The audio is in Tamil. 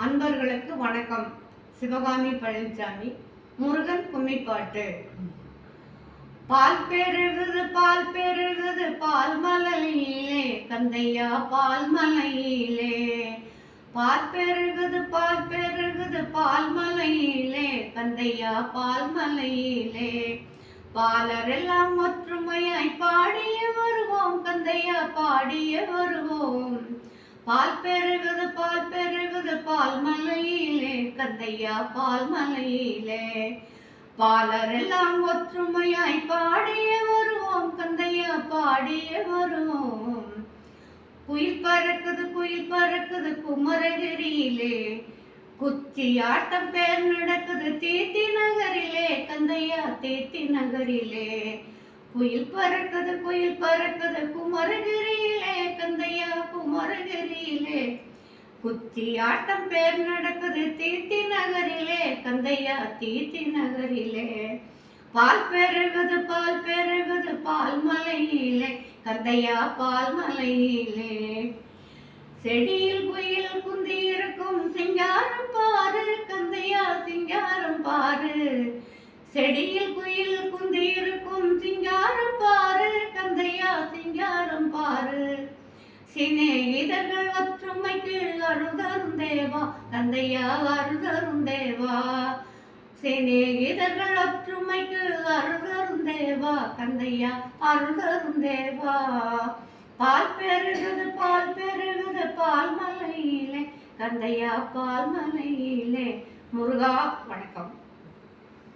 அன்பர்களுக்கு வணக்கம். சிவகாமி பழனிசாமி. முருகன் கும்மிப்பாட்டு. பால் பெருகுது பால் பெருகுது பால் மலையிலே கந்தையா பால் மலையிலே. பால் பெருகுது பால் பெருகுது பால் மலையிலே கந்தையா பால் மலையிலே. பாலரெல்லாம் ஒற்றுமையாய் பாடிய வருவோம் கந்தையா பாடிய வருவோம். பால் பெருகுது பால் மலையிலே கந்தையா பால் மலையிலே. பாலரெல்லாம் ஒற்றுமையாய் பாடிய வருவோம் கந்தையா பாடிய வருவோம். குயில் பறக்குது குமரகிரியிலே. குச்சி ஆட்டம் பேர் நடக்குது தீத்தி நகரிலே கந்தையா தீத்தி நகரிலே. குயில் பறக்குது குமரகிரியிலே கந்தையா குமரகிரியிலே. குச்சி ஆட்டம் பேர் நடக்குது தீத்தி நகரிலே கந்தையா தீத்தி நகரிலே. பால் பெருகுது பால் மலையிலே கந்தையா பால் மலையிலே. செடியில் குயில் குந்தி இருக்கும் சிங்காரம் பாரு கந்தையா சிங்காரம் பாரு. செடியில் குயில் குந்தி இருக்கும் சிங்காரம் பாரு கந்தையா சிங்காரம் பாரு. சிநேகிதர்கள் ஒற்றுமைக்கு அருள்தரும் தேவா கந்தையா அருள்தரும் தேவா. சிநேகிதர்கள் ஒற்றுமைக்கு அருள்தரும் தேவா கந்தையா அருள்தரும் தேவா. பால் பெருகுது பால் மலையிலே கந்தையா பால் மலையிலே. முருகா வணக்கம்.